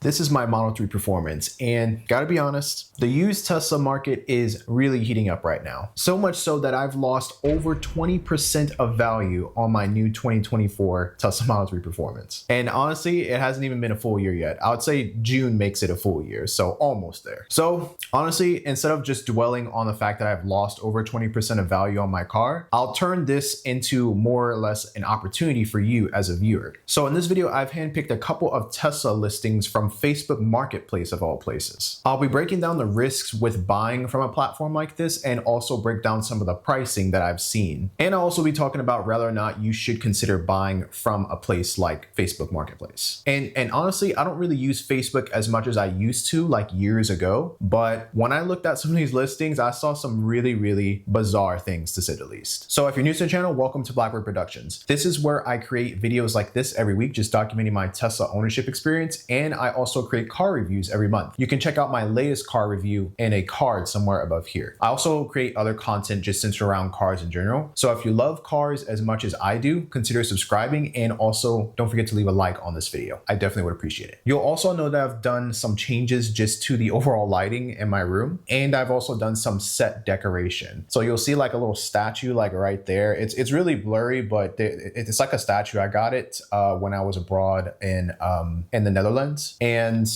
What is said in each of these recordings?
This is my Model 3 Performance, and gotta be honest, the used Tesla market is really heating up right now. So much so that I've lost over 20% of value on my new 2024 Tesla Model 3 Performance. And honestly, it hasn't even been a full year yet. I would say June makes it a full year, so almost there. So honestly, instead of just dwelling on the fact that I've lost over 20% of value on my car, I'll turn this into more or less an opportunity for you as a viewer. So in this video, I've handpicked a couple of Tesla listings from Facebook Marketplace of all places. I'll be breaking down the risks with buying from a platform like this and also break down some of the pricing that I've seen. And I'll also be talking about whether or not you should consider buying from a place like Facebook Marketplace. And honestly, I don't really use Facebook as much as I used to like years ago, but when I looked at some of these listings, I saw some really bizarre things, to say the least. So if you're new to the channel, welcome to Blackbird Productions. This is where I create videos like this every week, just documenting my Tesla ownership experience, and I also create car reviews every month. You can check out my latest car review in a card somewhere above here. I also create other content just centered around cars in general. So if you love cars as much as I do, consider subscribing, and also don't forget to leave a like on this video. I definitely would appreciate it. You'll also know that I've done some changes just to the overall lighting in my room, and I've also done some set decoration. So you'll see like a little statue like right there. It's really blurry, but it's like a statue. I got it when I was abroad in the Netherlands. And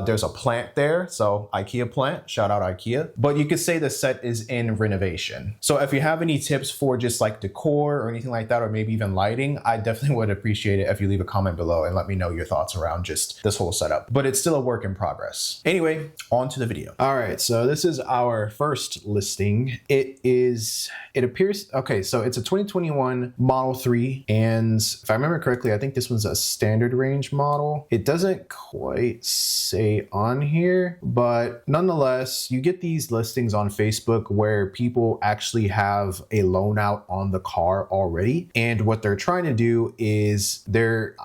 there's a plant there, so IKEA plant, shout out IKEA. But you could say the set is in renovation. So if you have any tips for just like decor or anything like that, or maybe even lighting, I definitely would appreciate it if you leave a comment below and let me know your thoughts around just this whole setup. But it's still a work in progress. Anyway, on to the video. All right, so this is our first listing. It appears, okay, so it's a 2021 Model 3, and if I remember correctly, I think this one's a standard range model. It doesn't quite say on here, but nonetheless, you get these listings on Facebook where people actually have a loan out on the car already, and what they're trying to do is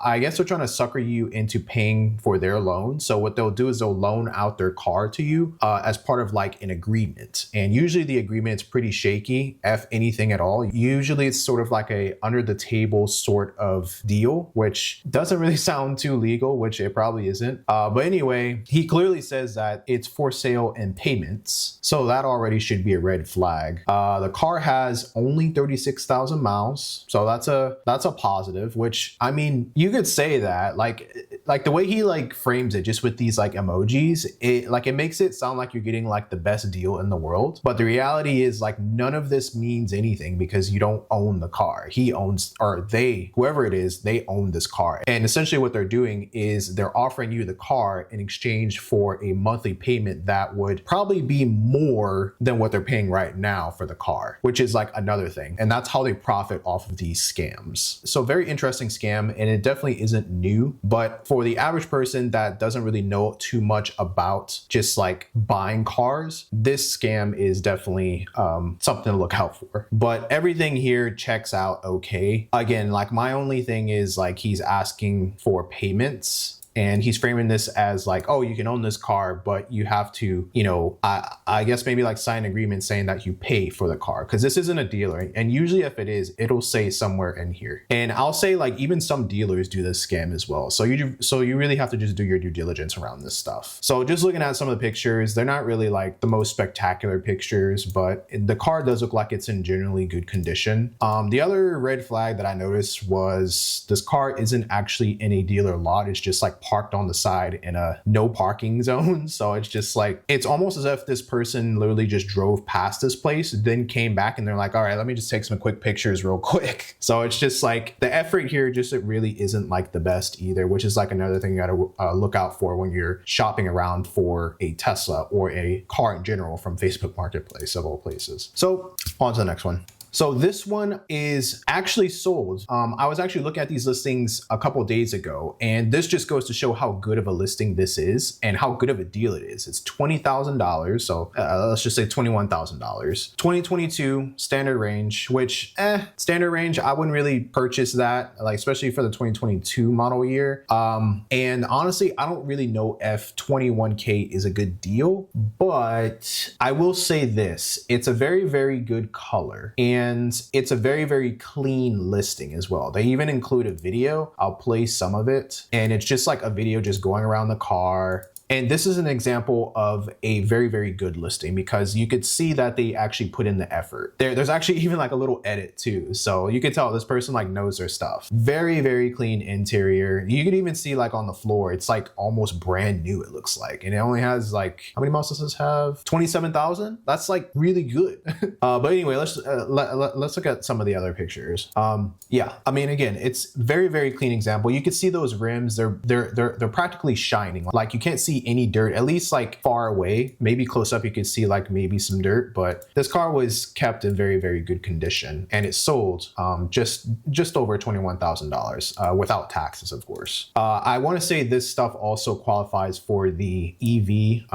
I guess they're trying to sucker you into paying for their loan. So what they'll do is they'll loan out their car to you as part of like an agreement, and usually the agreement is pretty shaky, if anything at all. Usually it's sort of like a under the table sort of deal, which doesn't really sound too legal, which it probably isn't. But anyway, he clearly says that it's for sale in payments, so that already should be a red flag. The car has only 36,000 miles, so that's a positive, which, I mean, you could say that like the way he like frames it just with these like emojis, it makes it sound like you're getting like the best deal in the world. But the reality is like none of this means anything because you don't own the car. He owns, or whoever it is, they own this car. And essentially what they're doing is they're offering you the car in exchange for a monthly payment that would probably be more than what they're paying right now for the car, which is like another thing. And that's how they profit off of these scams. So very interesting scam, and it definitely isn't new, but for the average person that doesn't really know too much about just like buying cars, this scam is definitely something to look out for. But everything here checks out okay. Again, like my only thing is like he's asking for payments, and he's framing this as like, oh, you can own this car, but you have to, you know, I guess maybe like sign an agreement saying that you pay for the car, because this isn't a dealer. And usually if it is, it'll say somewhere in here. And I'll say like even some dealers do this scam as well. So you really have to just do your due diligence around this stuff. So just looking at some of the pictures, they're not really like the most spectacular pictures, but the car does look like it's in generally good condition. The other red flag that I noticed was this car isn't actually in a dealer lot. It's just like parked on the side in a no parking zone. So it's just like, it's almost as if this person literally just drove past this place, then came back and they're like, all right, let me just take some quick pictures real quick. So it's just like the effort here just, it really isn't like the best either, which is like another thing you gotta look out for when you're shopping around for a Tesla or a car in general from Facebook Marketplace of all places. So on to the next one. So this one is actually sold. I was actually looking at these listings a couple days ago, and this just goes to show how good of a listing this is and how good of a deal it is. It's $20,000, so let's just say $21,000. 2022 standard range, which standard range, I wouldn't really purchase that, like especially for the 2022 model year. And honestly, I don't really know if 21K is a good deal, but I will say this: it's a very good color. And and it's a very, very clean listing as well. They even include a video. I'll play some of it, and it's just like a video just going around the car. And this is an example of a very, very good listing because you could see that they actually put in the effort. There's actually even like a little edit too. So you could tell this person like knows their stuff. Very, very clean interior. You can even see like on the floor, it's like almost brand new, it looks like. And it only has like, how many miles does this have? 27,000? That's like really good. But anyway, let's look at some of the other pictures. Yeah, I mean, again, it's very, very clean example. You can see those rims, they're practically shining. Like you can't see any dirt, at least like far away. Maybe close up you could see like maybe some dirt, but this car was kept in very, very good condition, and it sold just over $21,000 without taxes, of course. I want to say this stuff also qualifies for the EV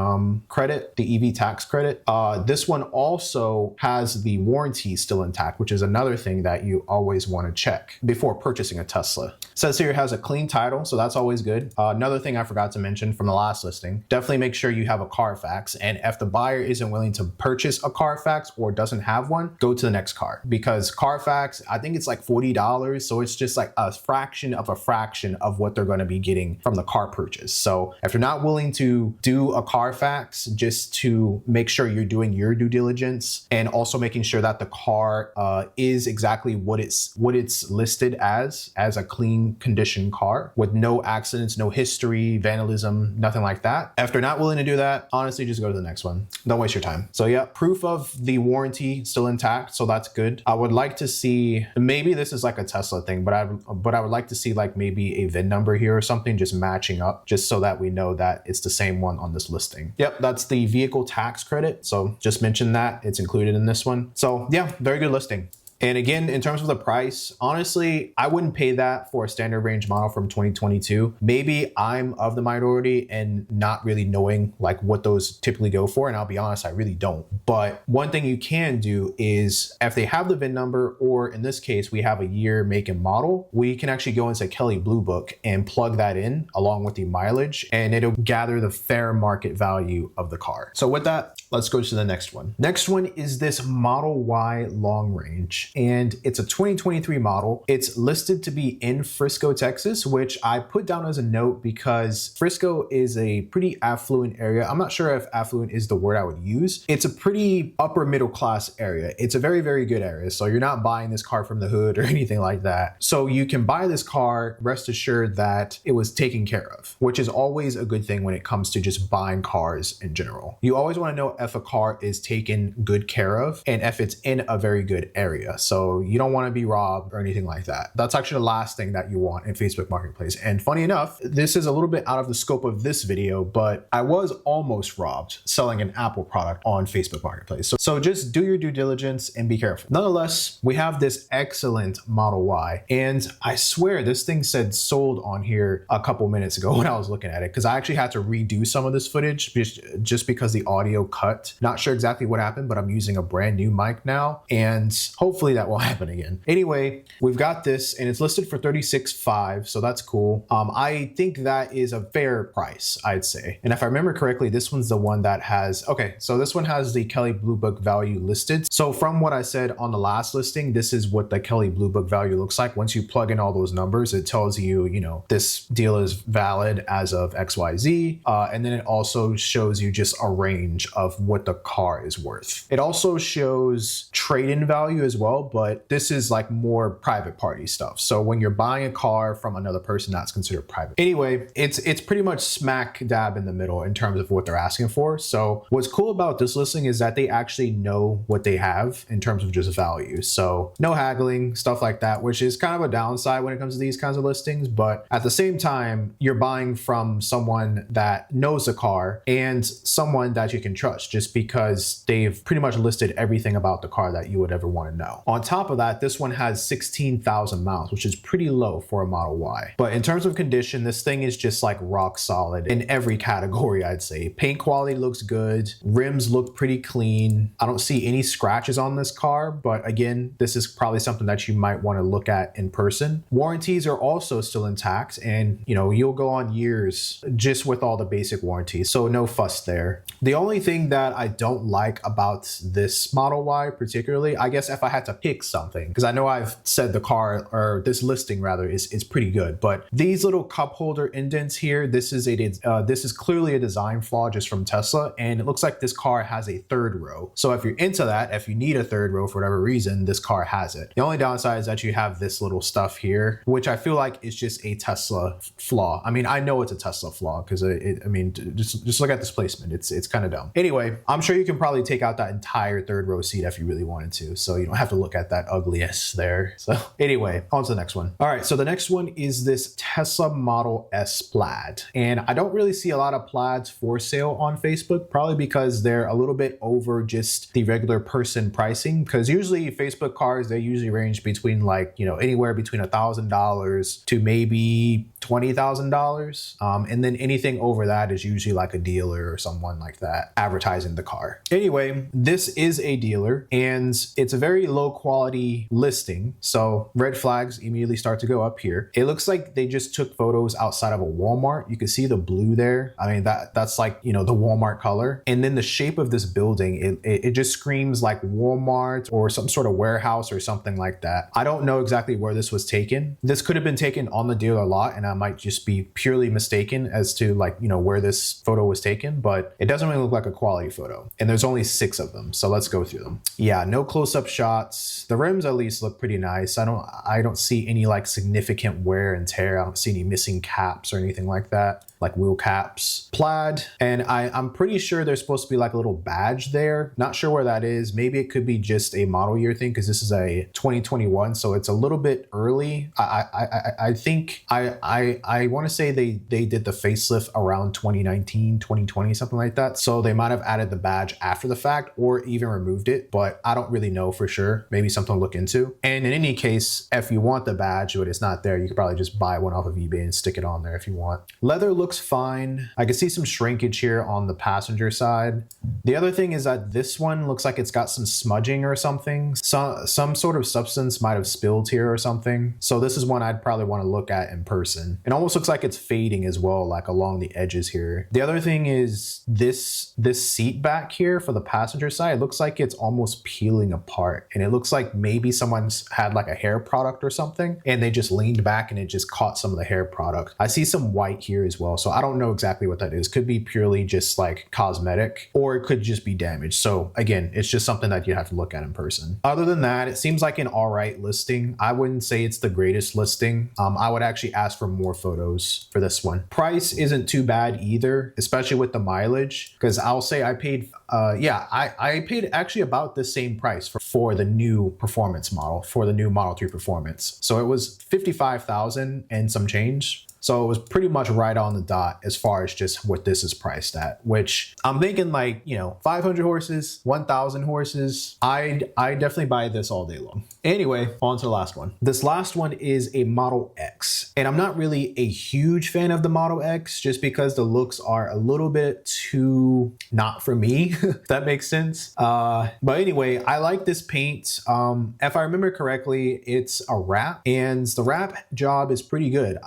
credit, the EV tax credit. This one also has the warranty still intact, which is another thing that you always want to check before purchasing a Tesla. It says here it has a clean title, so that's always good. Another thing I forgot to mention from the last listing, definitely make sure you have a Carfax, and if the buyer isn't willing to purchase a Carfax or doesn't have one, go to the next car, because Carfax, I think it's like $40, so it's just like a fraction of what they're going to be getting from the car purchase. So if you're not willing to do a Carfax, just to make sure you're doing your due diligence and also making sure that the car is exactly what it's listed as a clean condition car with no accidents, no history, vandalism, nothing like that. If they're not willing to do that, honestly, just go to the next one. Don't waste your time. So yeah, proof of the warranty still intact, so that's good. I would like to see, maybe this is like a Tesla thing, but I would like to see like maybe a VIN number here or something just matching up, just so that we know that it's the same one on this listing. Yep, that's the vehicle tax credit. So just mention that it's included in this one. So yeah, very good listing. And again, in terms of the price, honestly, I wouldn't pay that for a standard range model from 2022. Maybe I'm of the minority and not really knowing like what those typically go for. And I'll be honest, I really don't. But one thing you can do is if they have the VIN number, or in this case, we have a year, make, and model, we can actually go into Kelley Blue Book and plug that in along with the mileage, and it'll gather the fair market value of the car. So with that, let's go to the next one. Next one is this Model Y long range, and it's a 2023 model. It's listed to be in Frisco, Texas, which I put down as a note because Frisco is a pretty affluent area. I'm not sure if affluent is the word I would use. It's a pretty upper middle class area. It's a very, very good area. So you're not buying this car from the hood or anything like that. So you can buy this car, rest assured that it was taken care of, which is always a good thing when it comes to just buying cars in general. You always want to know if a car is taken good care of and if it's in a very good area. So you don't want to be robbed or anything like that. That's actually the last thing that you want in Facebook Marketplace. And funny enough, this is a little bit out of the scope of this video, but I was almost robbed selling an Apple product on Facebook Marketplace. So just do your due diligence and be careful. Nonetheless, we have this excellent Model Y, and I swear this thing said sold on here a couple minutes ago when I was looking at it, because I actually had to redo some of this footage just because the audio cut. Not sure exactly what happened, but I'm using a brand new mic now, and hopefully that will happen again. Anyway, we've got this, and it's listed for $36,500, so that's cool. I think that is a fair price, I'd say. And if I remember correctly, this one's the one that has, okay, so this one has the Kelley Blue Book value listed. So from what I said on the last listing, this is what the Kelley Blue Book value looks like. Once you plug in all those numbers, it tells you, you know, this deal is valid as of XYZ. And then it also shows you just a range of what the car is worth. It also shows trade-in value as well, but this is like more private party stuff. So when you're buying a car from another person, that's considered private. Anyway, it's pretty much smack dab in the middle in terms of what they're asking for. So what's cool about this listing is that they actually know what they have in terms of just value. So no haggling, stuff like that, which is kind of a downside when it comes to these kinds of listings. But at the same time, you're buying from someone that knows the car and someone that you can trust, just because they've pretty much listed everything about the car that you would ever want to know. On top of that, this one has 16,000 miles, which is pretty low for a Model Y. But in terms of condition, this thing is just like rock solid in every category, I'd say. Paint quality looks good. Rims look pretty clean. I don't see any scratches on this car, but again, this is probably something that you might want to look at in person. Warranties are also still intact, and you know, you'll go on years just with all the basic warranties, so no fuss there. The only thing that I don't like about this Model Y particularly, I guess if I had to pick something, because I know I've said the car, or this listing rather, is pretty good, but these little cup holder indents here, this is clearly a design flaw just from Tesla, and it looks like this car has a third row. So if you're into that, if you need a third row for whatever reason, this car has it. The only downside is that you have this little stuff here, which I feel like is just a Tesla flaw. I mean, I know it's a Tesla flaw because I mean, just look at this placement. It's kind of dumb. Anyway, I'm sure you can probably take out that entire third row seat if you really wanted to, so you don't have to look at that ugliness there. So anyway, on to the next one. All right, so the next one is this Tesla Model S Plaid, and I don't really see a lot of Plaids for sale on Facebook, probably because they're a little bit over just the regular person pricing, because usually Facebook cars, they usually range between like, you know, anywhere between $1,000 to maybe $20,000, and then anything over that is usually like a dealer or someone like that advertising the car. Anyway, this is a dealer, and it's a very low quality listing, so red flags immediately start to go up here. It looks like they just took photos outside of a Walmart. You can see the blue there. I mean, that's like, you know, the Walmart color. And then the shape of this building, it just screams like Walmart or some sort of warehouse or something like that. I don't know exactly where this was taken. This could have been taken on the dealer lot, and I might just be purely mistaken as to, like, you know, where this photo was taken, but it doesn't really look like a quality photo. And there's only 6 of them, so let's go through them. Yeah, no close-up shots. The rims at least look pretty nice. I don't see any like significant wear and tear. I don't see any missing caps or anything like that, like wheel caps. Plaid, and I'm pretty sure there's supposed to be like a little badge there. Not sure where that is. Maybe it could be just a model year thing, because this is a 2021, so it's a little bit early. I think I want to say they did the facelift around 2019, 2020, something like that. So they might have added the badge after the fact or even removed it, but I don't really know for sure. Maybe something to look into. And in any case, if you want the badge but it's not there, you could probably just buy one off of eBay and stick it on there if you want. Leather looks fine. I can see some shrinkage here on the passenger side. The other thing is that this one looks like it's got some smudging or something. Some sort of substance might have spilled here or something. So this is one I'd probably want to look at in person. It almost looks like it's fading as well, like along the edges here. The other thing is this seat back here for the passenger side, it looks like it's almost peeling apart. And it looks like maybe someone's had like a hair product or something, and they just leaned back and it just caught some of the hair product. I see some white here as well, so I don't know exactly what that is. Could be purely just like cosmetic, or it could just be damaged. So again, it's just something that you have to look at in person. Other than that, it seems like an all right listing. I wouldn't say it's the greatest listing. I would actually ask for more photos for this one. Price isn't too bad either, especially with the mileage, because I'll say I paid I paid actually about the same price for the new performance model, for the new Model 3 Performance. So it was 55,000 and some change. So it was pretty much right on the dot as far as just what this is priced at, which I'm thinking like, you know, 500 horses, 1,000 horses. I definitely buy this all day long. Anyway, on to the last one. This last one is a Model X. And I'm not really a huge fan of the Model X just because the looks are a little bit too not for me, if that makes sense. But anyway, I like this paint. If I remember correctly, it's a wrap, and the wrap job is pretty good.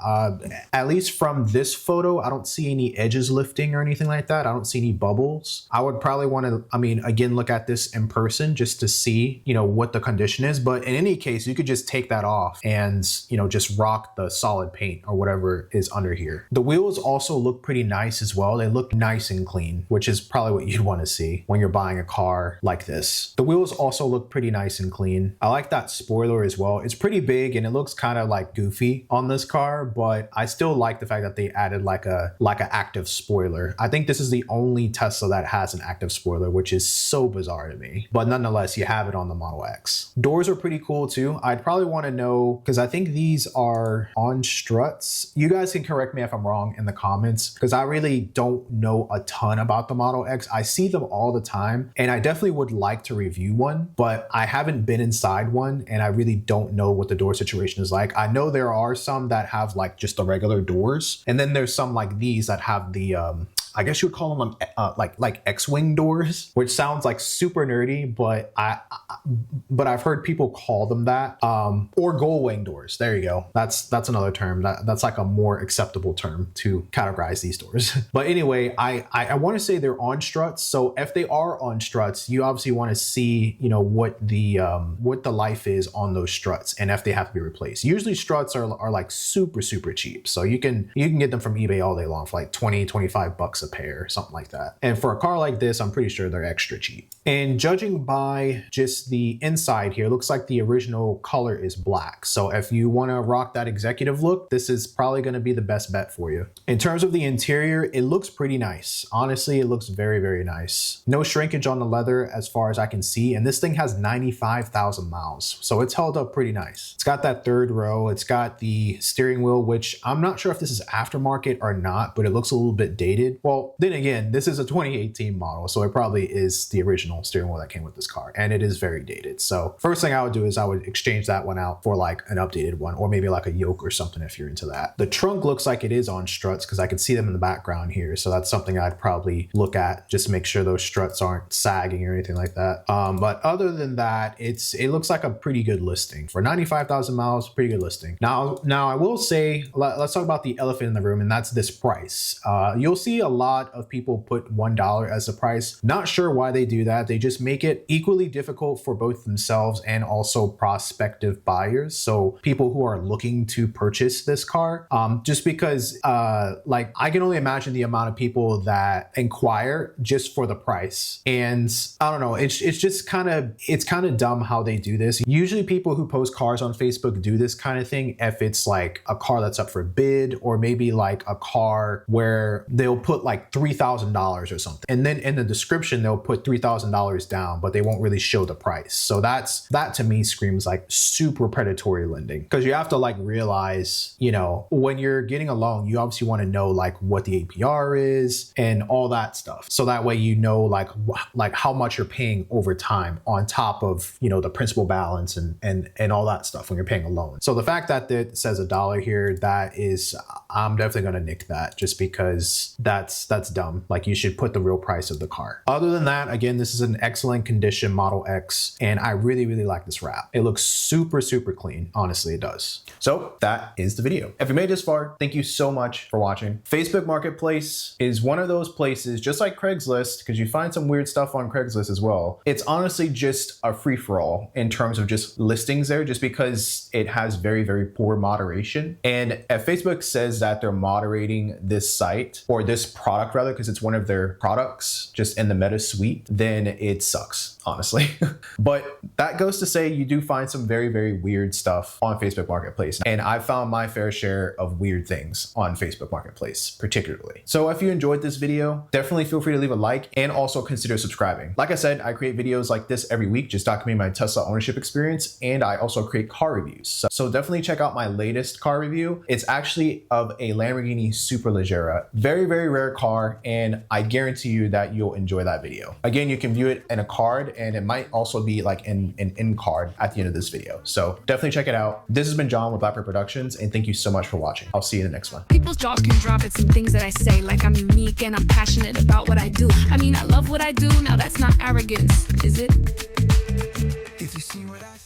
At least from this photo, I don't see any edges lifting or anything like that. I don't see any bubbles. I would probably want to, I mean, again, look at this in person just to see, you know, what the condition is. But in any case, you could just take that off and, you know, just rock the solid paint or whatever is under here. The wheels also look pretty nice as well. They look nice and clean, which is probably what you'd want to see when you're buying a car like this. The wheels also look pretty nice and clean. I like that spoiler as well. It's pretty big and it looks kind of like goofy on this car, but I still like the fact that they added like a active spoiler. I think this is the only Tesla that has an active spoiler, which is so bizarre to me. But nonetheless, you have it on the Model X. Doors are pretty cool too. I'd probably want to know, because I think these are on struts. You guys can correct me if I'm wrong in the comments, because I really don't know a ton about the Model X. I see them all the time, and I definitely would like to review one, but I haven't been inside one, and I really don't know what the door situation is like. I know there are some that have like just the regular doors, and then there's some like these that have the I guess you would call them like X-wing doors, which sounds like super nerdy, but I've heard people call them that, or gull wing doors. There you go. That's another term. That's like a more acceptable term to categorize these doors. But anyway, I want to say they're on struts. So if they are on struts, you obviously want to see, you know, what the life is on those struts and if they have to be replaced. Usually struts are like super cheap. So you can get them from eBay all day long for like 20-25 bucks a pair, something like that. And for a car like this, I'm pretty sure they're extra cheap. And judging by just the inside here, looks like the original color is black. So if you want to rock that executive look, this is probably going to be the best bet for you. In terms of the interior, it looks pretty nice. Honestly, it looks very nice. No shrinkage on the leather as far as I can see. And this thing has 95,000 miles. So it's held up pretty nice. It's got that third row. It's got the steering wheel, which I'm not sure if this is aftermarket or not, but it looks a little bit dated. Well, then again, this is a 2018 model, so it probably is the original steering wheel that came with this car, and it is very dated. So first thing I would do is I would exchange that one out for like an updated one, or maybe like a yoke or something if you're into that. The trunk looks like it is on struts because I can see them in the background here. So that's something I'd probably look at just to make sure those struts aren't sagging or anything like that. But other than that, it looks like a pretty good listing for 95,000 miles. Pretty good listing. Now I will say, let's talk about the elephant in the room, and that's this price. You'll see a lot of people put $1 as the price. Not sure why they do that. They just make it equally difficult for both themselves and also prospective buyers. So people who are looking to purchase this car, just because like I can only imagine the amount of people that inquire just for the price. And I don't know, it's just kind of dumb how they do this. Usually people who post cars on Facebook do this kind of thing if it's like a car that's up for bid, or maybe like a car where they'll put like $3,000 or something. And then in the description, they'll put $3,000 down, but they won't really show the price. So that to me screams like super predatory lending, because you have to like realize, you know, when you're getting a loan, you obviously want to know like what the APR is and all that stuff. So that way, you know, like how much you're paying over time on top of, you know, the principal balance and all that stuff when you're paying a loan. So the fact that it says $1 here, that is, I'm definitely going to nick that just because that's dumb. Like you should put the real price of the car. Other than that, again, this is an excellent condition Model X, and I really like this wrap. It looks super clean. Honestly, it does. So that is the video. If you made it this far, thank you so much for watching. Facebook Marketplace is one of those places, just like Craigslist, because you find some weird stuff on Craigslist as well. It's honestly just a free-for-all in terms of just listings there, just because it has very poor moderation. And if Facebook says that they're moderating this site, or this product rather, because it's one of their products just in the Meta suite, then it sucks, honestly. But that goes to say you do find some very weird stuff on Facebook Marketplace. And I found my fair share of weird things on Facebook Marketplace, particularly. So if you enjoyed this video, definitely feel free to leave a like and also consider subscribing. Like I said, I create videos like this every week, just documenting my Tesla ownership experience. And I also create car reviews. So definitely check out my latest car review. It's actually of a Lamborghini Superleggera. Very rare car. And I guarantee you that you'll enjoy that video. Again, you can view it in a card, and it might also be like an in card at the end of this video. So definitely check it out. This has been John with Blackbird Productions, and thank you so much for watching. I'll see you in the next one. People's jaws can drop at some things that I say, like I'm unique and I'm passionate about what I do. I mean, I love what I do. Now that's not arrogance, is it? If you see what I